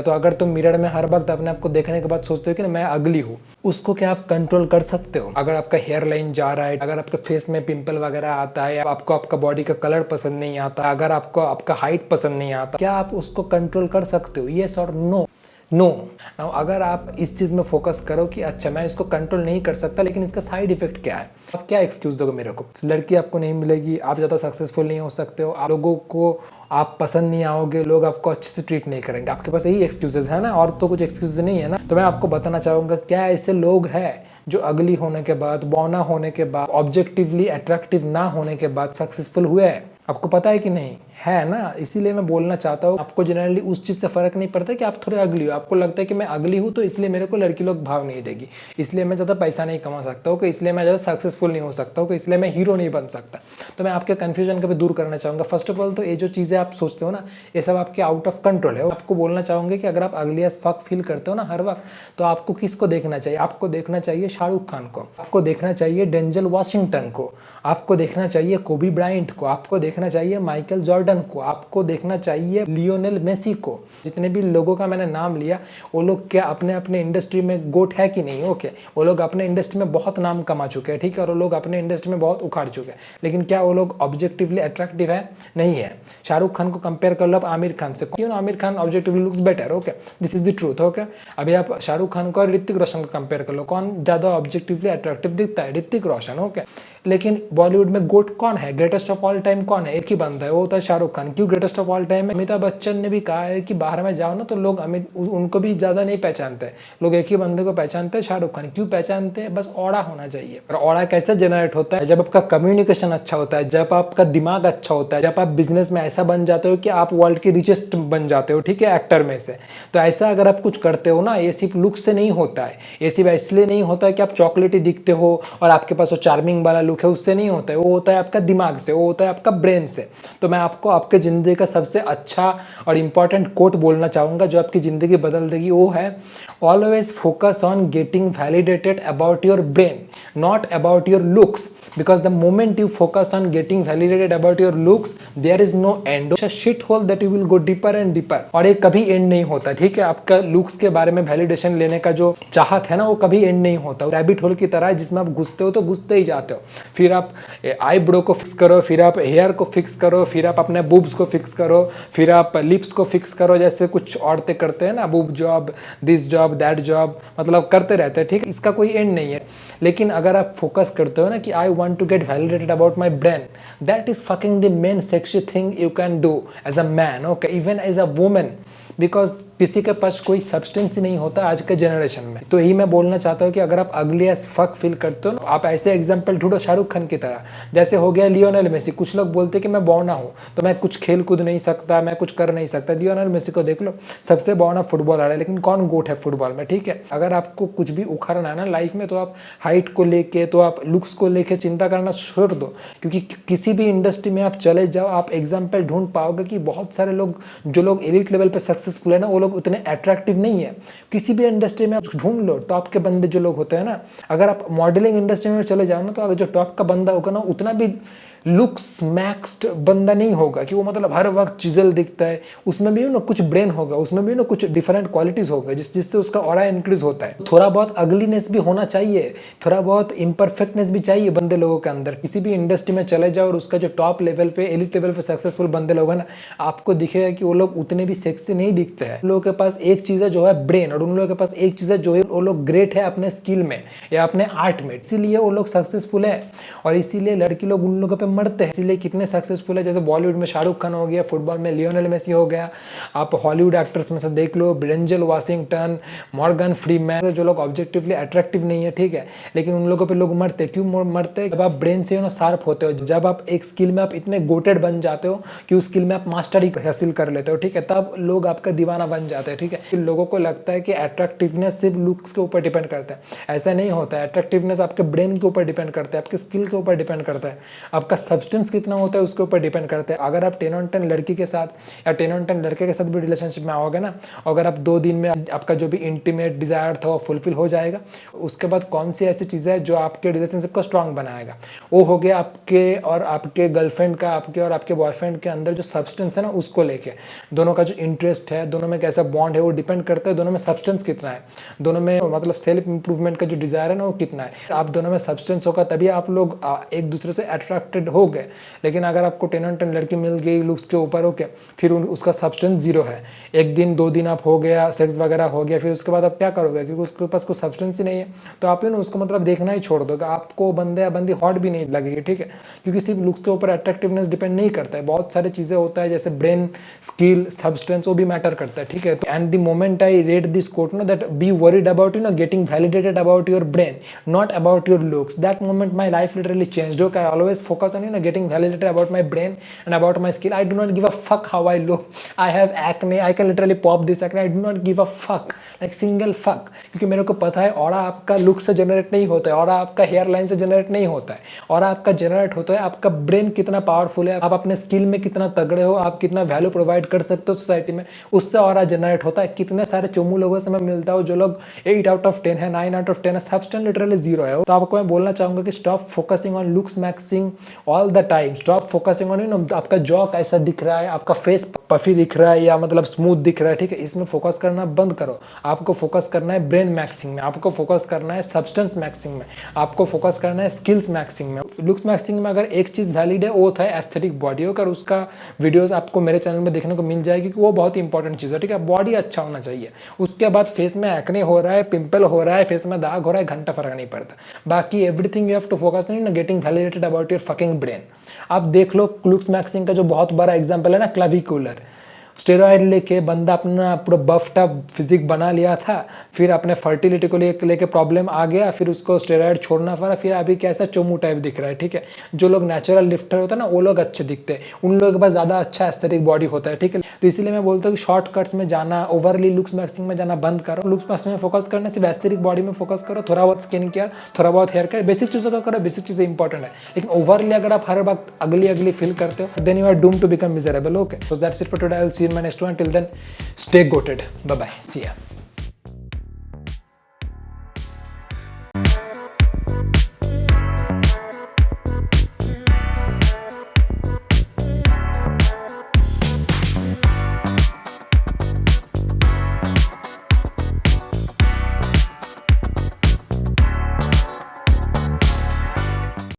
तो अगर तुम मिरर में हर वक्त अपने आप को देखने के बाद सोचते हो कि ना मैं अगली हूँ, उसको क्या आप कंट्रोल कर सकते हो? अगर आपका हेयर लाइन जा रहा है, अगर आपके फेस में पिंपल वगैरह आता है, आपको आपका बॉडी का कलर पसंद नहीं आता, अगर आपको आपका हाइट पसंद नहीं आता, क्या आप उसको कंट्रोल कर सकते हो? यस और नो? नो। नाउ अगर आप इस चीज़ में फोकस करो कि अच्छा मैं इसको कंट्रोल नहीं कर सकता, लेकिन इसका साइड इफेक्ट क्या है, आप क्या एक्सक्यूज दोगे मेरे को? लड़की आपको नहीं मिलेगी, आप ज़्यादा सक्सेसफुल नहीं हो सकते हो, आप लोगों को आप पसंद नहीं आओगे, लोग आपको अच्छे से ट्रीट नहीं करेंगे, आपके पास यही एक्सक्यूजेज है ना, और तो कुछ एक्सक्यूज नहीं है ना। तो मैं आपको बताना चाहूँगा, क्या ऐसे लोग हैं जो अगली होने के बाद, बौना होने के बाद, ऑब्जेक्टिवली अट्रैक्टिव ना होने के बाद सक्सेसफुल हुए हैं? आपको पता है कि नहीं? है ना। इसीलिए मैं बोलना चाहता हूँ, आपको जनरली उस चीज़ से फर्क नहीं पड़ता कि आप थोड़े अगली हो, आपको लगता है कि मैं अगली हूँ तो इसलिए मेरे को लड़की लोग भाव नहीं देगी, इसलिए मैं ज़्यादा पैसा नहीं कमा सकता हूँ, कि इसलिए मैं ज़्यादा सक्सेसफुल नहीं हो सकता हूँ, कि इसलिए मैं हीरो नहीं बन सकता। तो मैं आपके कन्फ्यूजन को भी दूर करना चाहूँगा। फर्स्ट ऑफ ऑल तो ये जो चीज़ें आप सोचते हो ना, ये सब आपके आउट ऑफ कंट्रोल है। आपको बोलना चाहूँगे कि अगर आप अगली एज फक फील करते हो ना हर वक्त, तो आपको किसको देखना चाहिए? आपको देखना चाहिए शाहरुख खान को, आपको देखना चाहिए डेंजल वॉशिंगटन को, आपको देखना चाहिए कोबी ब्रायंट को, आपको देखना चाहिए माइकल जॉर्डन को, आपको देखना चाहिए लियोनेल मेसी को। जितने भी लोगों का मैंने नाम लिया, वो लोग क्या अपने अपने इंडस्ट्री में गोट है कि नहीं? ओके, वो लोग अपने इंडस्ट्री में बहुत नाम कमा चुके हैं, ठीक है, और वो लोग अपने इंडस्ट्री में बहुत उखाड़ चुके हैं, लेकिन क्या वो लोग ऑब्जेक्टिवली अट्रैक्टिव है? नहीं है। शाहरुख खान को कंपेयर कर लो आप आमिर खान से, क्यों ना? Aamir Khan objectively looks better, okay, this is the truth. Okay, अभी आप शाहरुख खान को और ऋतिक रोशन को कंपेयर कर लो, कौन ज़्यादा ऑब्जेक्टिवली अट्रैक्टिव दिखता है? ऋतिक रोशन। ओके, लेकिन बॉलीवुड में गोट कौन है? ग्रेटेस्ट ऑफ ऑल टाइम कौन है? एक ही बंदा है, वो होता है शाहरुख खान। क्यों ग्रेटेस्ट ऑफ ऑल टाइम है? अमिताभ बच्चन ने भी कहा है कि बाहर में जाओ ना तो लोग उनको भी ज़्यादा नहीं पहचानते, लोग एक ही बंदे को पहचानते हैं, शाहरुख खान। क्यों पहचानते हैं? बस ऑरा होना चाहिए। और ऑरा कैसे जनरेट होता है? जब आपका कम्युनिकेशन अच्छा होता है, जब आपका दिमाग अच्छा होता है, जब आप बिजनेस में ऐसा बन जाते हो कि आप वर्ल्ड के रिचेस्ट बन जाते हो, ठीक है, एक्टर में से। तो ऐसा अगर आप कुछ करते हो ना, ये सिर्फ लुक से नहीं होता है, ये सिर्फ इसलिए नहीं होता है कि आप चॉकलेटी दिखते हो और आपके पास वो चार्मिंग वाला लुक है, उससे नहीं होता है, वो होता है आपका दिमाग से, वो होता है आपका ब्रेन से। तो मैं आपको आपके ज़िंदगी का सबसे अच्छा और इम्पॉर्टेंट कोट बोलना चाहूँगा जो आपकी ज़िंदगी बदल देगी, वो है always focus on getting validated about your brain, not about your looks, because the moment you focus on getting validated about your looks, there is no end. It's a shit hole that you will go deeper and deeper, और ये कभी and नहीं होता, ठीक है। आपका looks के बारे में वैलिडेशन लेने का जो चाहत है ना, वो कभी एंड नहीं होता। रैबिट होल की तरह है जिसमें आप घुसते हो तो घुसते ही जाते हो। फिर आप आईब्रो को फिक्स करो, फिर आप हेयर को फिक्स करो, फिर आप अपने बूब्स को फिक्स करो, फिर आप लिप्स को फिक्स करो, जैसे कुछ औरतें करते हैं ना, boob job, this job, that job, मतलब करते रहते हैं, ठीक है। इसका कोई एंड नहीं है। लेकिन अगर आप फोकस करते हो ना कि आई want to get validated about my brain, that is fucking the main sexy thing you can do as a man, okay, even as a woman, because किसी के पास कोई सब्सटेंस ही नहीं होता आज के जनरेशन में। तो यही मैं बोलना चाहता हूँ कि अगर आप अगली एज फक फील करते हो, आप ऐसे एग्जाम्पल ढूंढो शाहरुख खान की तरह, जैसे हो गया लियोनेल मेसी। कुछ लोग बोलते हैं कि मैं बौना हूँ तो मैं कुछ खेल कूद नहीं सकता, मैं कुछ कर नहीं सकता। लियोनेल मेसी को देख लो, सबसे बौना फुटबॉलर है, लेकिन कौन गोट है फुटबॉल में, ठीक है। अगर आपको कुछ भी उखाड़ना है ना लाइफ में, तो आप हाइट को लेके, तो आप लुक्स को लेके चिंता करना छोड़ दो, क्योंकि किसी भी इंडस्ट्री में आप चले जाओ, आप एग्जाम्पल ढूंढ पाओगे कि बहुत सारे लोग, जो लोग एलिट लेवल पे सक्सेसफुल है ना, वो लोग उतने अट्रैक्टिव नहीं है। किसी भी इंडस्ट्री में आप ढूंढ लो, टॉप के बंदे जो लोग होते हैं ना, अगर आप मॉडलिंग इंडस्ट्री में चले जाओ ना, तो अगर जो टॉप का बंदा होगा ना, उतना भी लुक्स मैक्स्ड बंदा नहीं होगा कि वो मतलब हर वक्त चिजल दिखता है। उसमें भी ना कुछ ब्रेन होगा, उसमें भी ना कुछ डिफरेंट क्वालिटीज होगा जिससे उसका ऑरा इंक्रीज होता है। थोड़ा बहुत अगलीनेस भी होना चाहिए, थोड़ा बहुत इम्परफेक्टनेस भी चाहिए बंदे लोगों के अंदर। किसी भी इंडस्ट्री में चले जाओ और उसका जो टॉप लेवल पे, एलिट लेवल पे सक्सेसफुल बंदे लोग हैं ना, आपको दिखेगा कि वो लोग उतने भी सेक्सी नहीं दिखते हैं। लोगों के पास एक चीज़ है जो है ब्रेन, और उन लोगों के पास एक चीज़ है जो है वो लोग ग्रेट है अपने स्किल में या अपने आर्ट में, इसीलिए वो लोग सक्सेसफुल है। और इसीलिए लड़की लोग उन लोगों पे मरते हैं। इसीलिए कितने सक्सेसफुल है, जैसे बॉलीवुड में शाहरुख खान हो गया, फुटबॉल में लियोनेल मेसी हो गया, आप हॉलीवुड एक्टर्स में से देख लो, डेंजल वॉशिंगटन, मॉर्गन फ्रीमैन, जो लोग ऑब्जेक्टिवली अट्रैक्टिव नहीं है, ठीक है, लेकिन उन लोगों पे लोग मरते। क्यों मरते? जब आप ब्रेन से शार्प होते हो, जब आप एक स्किल में आप इतने गोटेड बन जाते हो कि उस स्किल में आप मास्टरी हासिल कर लेते हो, ठीक है, तब लोग आपका दीवाना बन जाते हैं, ठीक है। लोगों को लगता है कि अट्रैक्टिवनेस सिर्फ लुक्स के ऊपर डिपेंड करता है, ऐसा नहीं होता है। अट्रैक्टिवनेस आपके ब्रेन के ऊपर डिपेंड करता है, आपके स्किल के ऊपर डिपेंड करता है, आपका सब्सटेंस कितना होता है उसके ऊपर डिपेंड करता है। अगर आप 10 on 10 लड़की के साथ या 10 on 10 लड़के के साथ भी रिलेशनशिप में आओगे ना, अगर आप 2 दिन में आपका जो भी इंटीमेट डिजायर था वो फुलफिल हो जाएगा, उसके बाद कौन सी ऐसी चीज़ है जो आपके रिलेशनशिप को स्ट्रांग बनाएगा, वो हो गया आपके और आपके गर्लफ्रेंड का, आपके और आपके बॉयफ्रेंड के अंदर जो सब्सटेंस है ना उसको लेके, दोनों का जो इंटरेस्ट है, दोनों में कैसा बॉन्ड है वो डिपेंड करता है दोनों में सब्सटेंस कितना है, दोनों में मतलब सेल्फ इंप्रूवमेंट का जो डिजायर है ना वो कितना है। आप दोनों में सब्सटेंस होगा तभी आप लोग एक दूसरे से अट्रैक्टेड हो गए। लेकिन अगर आपको 10 on 10 लड़की मिल गई लुक्स के ऊपर होके, फिर उसका सब्सटेंस जीरो है, एक दिन 2 दिन आप हो गया सेक्स वगैरह हो गया, फिर उसके बाद आप क्या करोगे, क्योंकि उसके पास कोई सब्सटेंस ही नहीं है, तो आप ना उसको मतलब देखना ही छोड़ दोगे, आपको बंदे या बंदी हॉट भी नहीं लगेगी, ठीक है, क्योंकि सिर्फ लुक्स के ऊपर अट्रैक्टिवनेस डिपेंड नहीं करता है, बहुत सारी चीज़ें होता है जैसे ब्रेन, स्किल, सब्सटेंस, वो भी मैटर करता है, ठीक है। And the moment I read this quote know that be worried about getting validated about your brain, not about your looks, that moment my life literally changed. Okay, I always focus on getting validated about my brain and about my skill. I do not give a fuck how I look. I have acne, I can literally pop this acne. I do not give a fuck, like single fuck, क्योंकि मेरे को पता है aura आपका look से generate नहीं होता है, ऑरा आपका हेयर लाइन से जनरेट नहीं होता है, ऑरा आपका जनरेट होता है आपका ब्रेन कितना पावरफुल है, आप अपने स्किल में कितना तगड़े हो, आप कितना वैल्यू प्रोवाइड कर सकते हो सोसाइटी में, उससे ऑरा जनरेट होता है। कितने सारे चोमू लोगों से मैं मिलता हूँ जो लोग 8 out of 10 है, 9 out of 10 है, सब्सटेंस लिटरली जीरो है। तो आपको मैं बोलना चाहूंगा कि stop focusing on looks maxing all the time, stop focusing on आपका जॉ कैसा दिख रहा है, आपका फेस पफी दिख रहा है या मतलब स्मूथ दिख रहा है, ठीक है, इसमें फोकस करना बंद करो। आपको फोकस करना है ब्रेन मैक्सिंग में, आपको फोकस करना है सब्सटेंस मैक्सिंग में, आपको फोकस करना है स्किल्स मैक्सिंग में। लुक्स मैक्सिंग में अगर एक चीज़ वैलिड है वो था एस्थेटिक बॉडी, होकर उसका वीडियोस आपको मेरे चैनल में देखने को मिल जाएगी कि वो बहुत इंपॉर्टेंट चीज़ है, ठीक है, बॉडी अच्छा होना चाहिए। उसके बाद फेस में एक्ने हो रहा है, पिंपल हो रहा है, फेस में दाग हो रहा है, घंटा फर्क नहीं पड़ता। बाकी everything you have to focus on getting validated about your fucking brain. आप देख लो लुक्स मैक्सिंग का जो बहुत बड़ा एग्जांपल है ना, क्लाविकुलर स्टेरॉयड लेके बंदा अपना पूरा बफ टफ फिजिक बना लिया था, फिर अपने फर्टिलिटी को लेके प्रॉब्लम आ गया, फिर उसको स्टेरॉयड छोड़ना पड़ा, फिर अभी कैसा चोमू टाइप दिख रहा है, ठीक है। जो लोग नेचुरल लिफ्टर होता है ना वो लोग अच्छे दिखते हैं, उन लोगों के पास ज़्यादा अच्छा एस्थेटिक बॉडी होता है, ठीक है। तो इसीलिए मैं बोलता हूँ कि शॉर्टकट्स में जाना, ओवरली लुक्स मैक्सिंग में जाना बंद करो, लुक्स मैक्सिंग में फोकस करना, सिर्फ एस्थेटिक बॉडी में फोकस करो, थोड़ा बहुत स्किन केयर, थोड़ा बहुत हेयर केयर, बेसिक चीज़ों का करो, बेसिक चीज़ें इंपॉर्टेंट है। लेकिन ओवरली अगर आप हर वक्त अगली फील करते हो then you are doomed to become miserable. Okay, so that's it for today, I will see you in my next one, till then stay goated, bye bye, see ya।